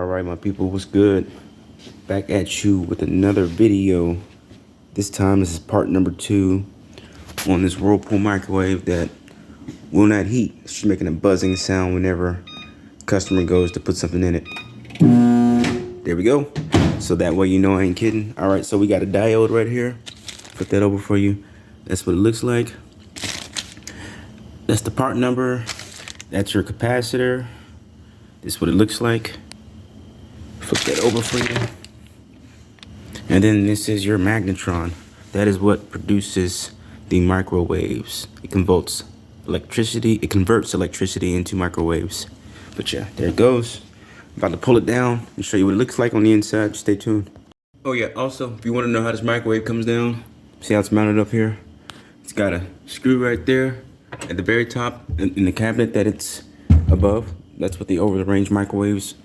Alright my people, what's good? Back at you with another video. This time this is part number 2 on this Whirlpool microwave that will not heat. It's just making a buzzing sound whenever customer goes to put something in it. There we go. So that way you know I ain't kidding. Alright, so we got a diode right here. Put that over for you. That's what it looks like. That's the part number. That's your capacitor. This is what it looks like. Flip that over for you. And then this is your magnetron. That is what produces the microwaves. It converts electricity. It converts electricity into microwaves. But yeah, there it goes. I'm about to pull it down and show you what it looks like on the inside. Stay tuned. Oh yeah, also, if you want to know how this microwave comes down, see how it's mounted up here? It's got a screw right there at the very top in the cabinet that it's above. That's what the over-the-range microwaves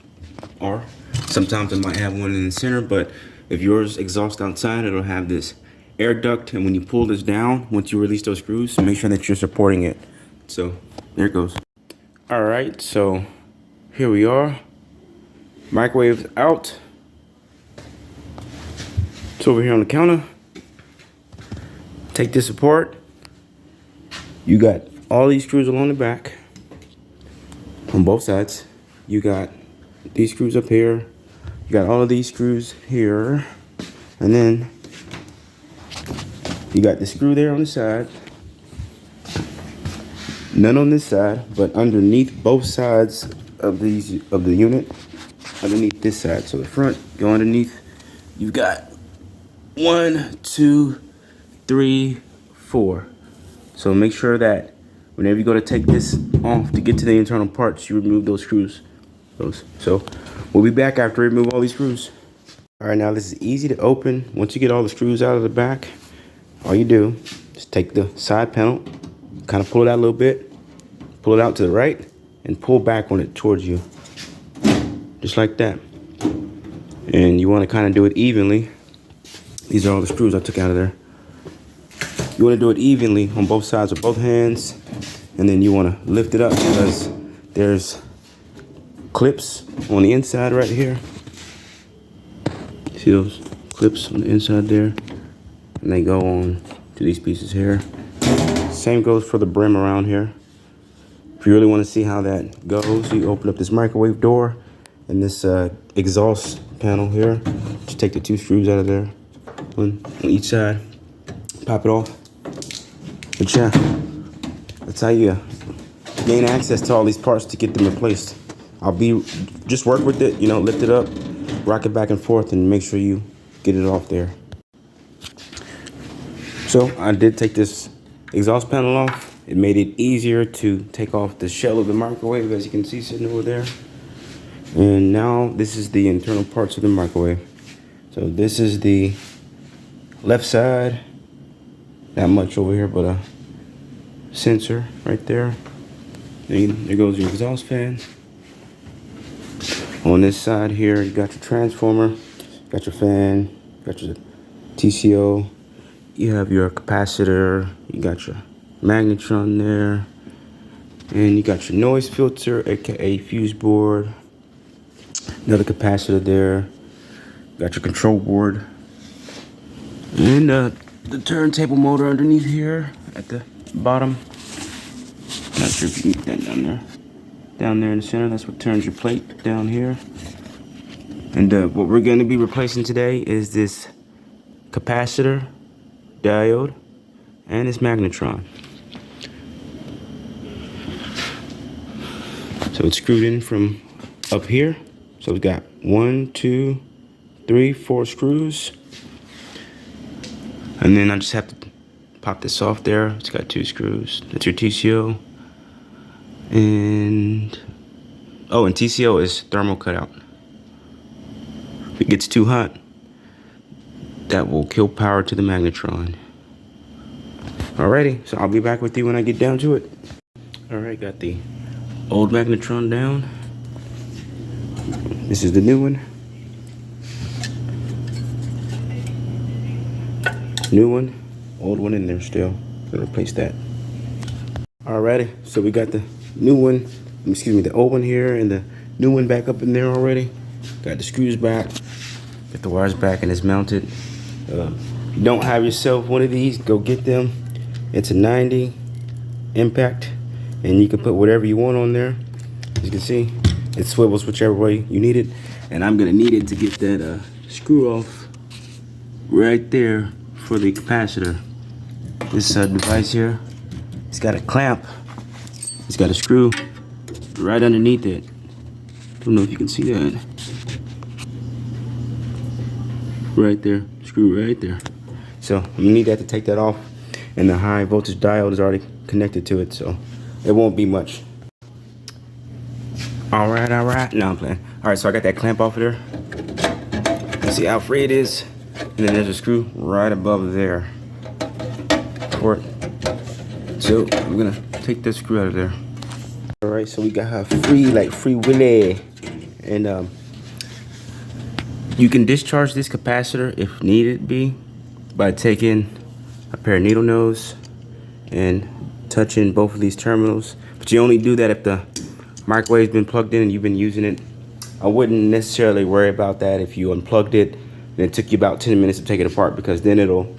are. Sometimes it might have one in the center, but if yours exhausts outside, it'll have this air duct, and when you pull this down, once you release those screws, make sure that you're supporting it. So there it goes. All right, so here we are. Microwave's out. It's over here on the counter. Take this apart. You got all these screws along the back on both sides. You got these screws up here. You got all of these screws here. And then you got the screw there on the side. None on this side, but underneath both sides of the unit. Underneath this side. So the front, go underneath. You've got 1, 2, 3, 4. So make sure that whenever you go to take this off to get to the internal parts, you remove those screws. So we'll be back after we remove all these screws. All right, now this is easy to open. Once you get all the screws out of the back, all you do is take the side panel, kind of pull it out a little bit, pull it out to the right, and pull back on it towards you. Just like that. And you want to kind of do it evenly. These are all the screws I took out of there. You want to do it evenly on both sides with both hands, and then you want to lift it up because there's clips on the inside right here. See those clips on the inside there? And they go on to these pieces here. Same goes for the brim around here. If you really want to see how that goes, you open up this microwave door and this exhaust panel here. Just take the 2 screws out of there, one on each side, pop it off. But yeah, that's how you gain access to all these parts to get them replaced. Just work with it, you know, lift it up, rock it back and forth, and make sure you get it off there. So I did take this exhaust panel off. It made it easier to take off the shell of the microwave, as you can see sitting over there. And now this is the internal parts of the microwave. So this is the left side. Not much over here, but a sensor right there. There goes your exhaust fan. On this side here, you got your transformer, got your fan, got your TCO, you have your capacitor, you got your magnetron there, and you got your noise filter, aka fuse board, another capacitor there, got your control board, and the turntable motor underneath here at the bottom. Not sure if you can get that down there. Down there in the center, that's what turns your plate down here. And what we're going to be replacing today is this capacitor, diode, and this magnetron. So it's screwed in from up here. So we've got 1, 2, 3, 4 screws. And then I just have to pop this off there. It's got 2 screws. That's your TCO. And TCO is thermal cutout. If it gets too hot, that will kill power to the magnetron. Alrighty, so I'll be back with you when I get down to it. Alright, got the old magnetron down. This is the new one. New one, old one in there still. Gonna replace that. Alrighty, so we got the new one, excuse me, the old one here and the new one back up in there already. Got the screws back. Get the wires back and it's mounted. You don't have yourself one of these, go get them. It's a 90 impact, and you can put whatever you want on there. As you can see, it swivels whichever way you need it. And I'm gonna need it to get that screw off right there for the capacitor. This device here, it's got a clamp. It's got a screw right underneath it. Don't know if you can see that. Right there, screw right there. So I'm gonna need that to take that off. And the high voltage diode is already connected to it, so it won't be much. All right. No, I'm playing. All right, so I got that clamp off of there. You see how free it is? And then there's a screw right above there for it. So I'm gonna take that screw out of there. All right, so we got her free willy. And you can discharge this capacitor if needed be by taking a pair of needle nose and touching both of these terminals. But you only do that if the microwave's been plugged in and you've been using it. I wouldn't necessarily worry about that if you unplugged it and it took you about 10 minutes to take it apart, because then it'll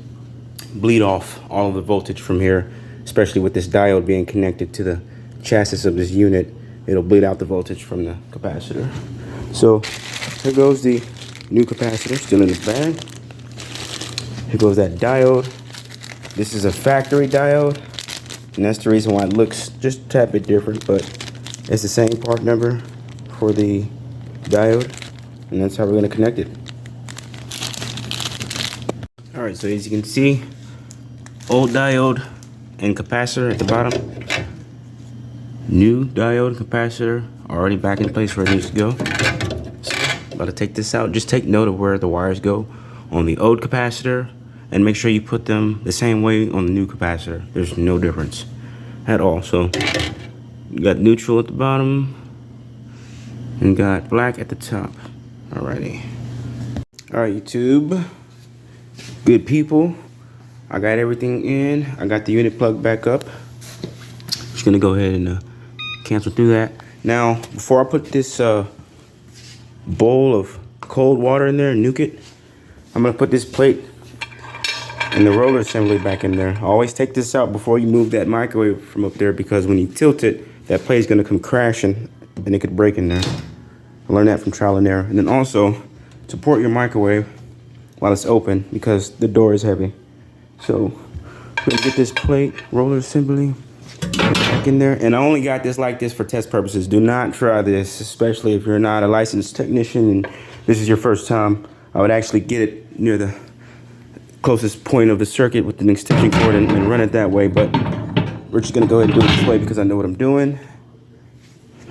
bleed off all of the voltage from here, especially with this diode being connected to the chassis of this unit. It'll bleed out the voltage from the capacitor. So here goes the new capacitor, still in the bag. Here goes that diode. This is a factory diode, and that's the reason why it looks just a tad bit different, but it's the same part number for the diode, and that's how we're going to connect it. All right, so as you can see, old diode and capacitor at the bottom. New diode capacitor already back in place where it needs to go. So, about to take this out. Just take note of where the wires go on the old capacitor, and make sure you put them the same way on the new capacitor. There's no difference at all. So you got neutral at the bottom and got black at the top. Alrighty. All right, YouTube, good people, I got everything in. I got the unit plugged back up. Just gonna go ahead and cancel through that. Now, before I put this bowl of cold water in there and nuke it, I'm gonna put this plate and the roller assembly back in there. Always take this out before you move that microwave from up there, because when you tilt it, that plate's gonna come crashing and it could break in there. I learned that from trial and error. And then also, support your microwave while it's open, because the door is heavy. So, let's get this plate, roller assembly, back in there. And I only got this like this for test purposes. Do not try this, especially if you're not a licensed technician and this is your first time. I would actually get it near the closest point of the circuit with an extension cord and run it that way, but we're just gonna go ahead and do it this way because I know what I'm doing.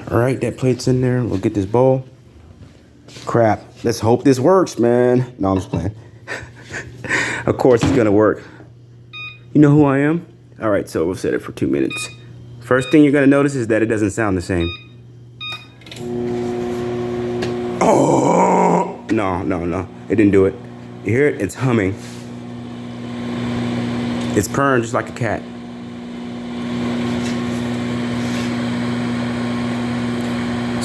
All right, that plate's in there. We'll get this bowl. Crap, let's hope this works, man. No, I'm just playing. Of course it's gonna work. You know who I am? All right, so we'll set it for 2 minutes. First thing you're gonna notice is that it doesn't sound the same. Oh, no, it didn't do it. You hear it? It's humming. It's purring just like a cat.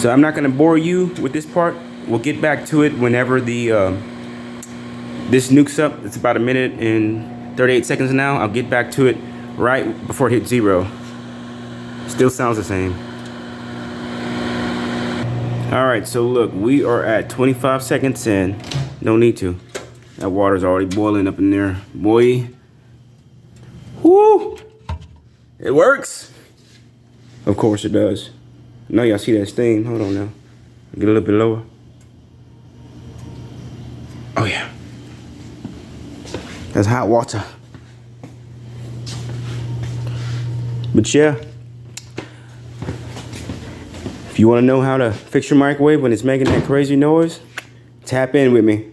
So I'm not gonna bore you with this part. We'll get back to it whenever the this nukes up. It's about 1 minute and 38 seconds now. I'll get back to it right before it hits 0. Still sounds the same. All right, so look, we are at 25 seconds in. No need to. That water's already boiling up in there, boy. Woo! It works. Of course it does. Now y'all see that steam. Hold on now. Get a little bit lower. Oh yeah. That's hot water. But yeah, if you want to know how to fix your microwave when it's making that crazy noise, tap in with me.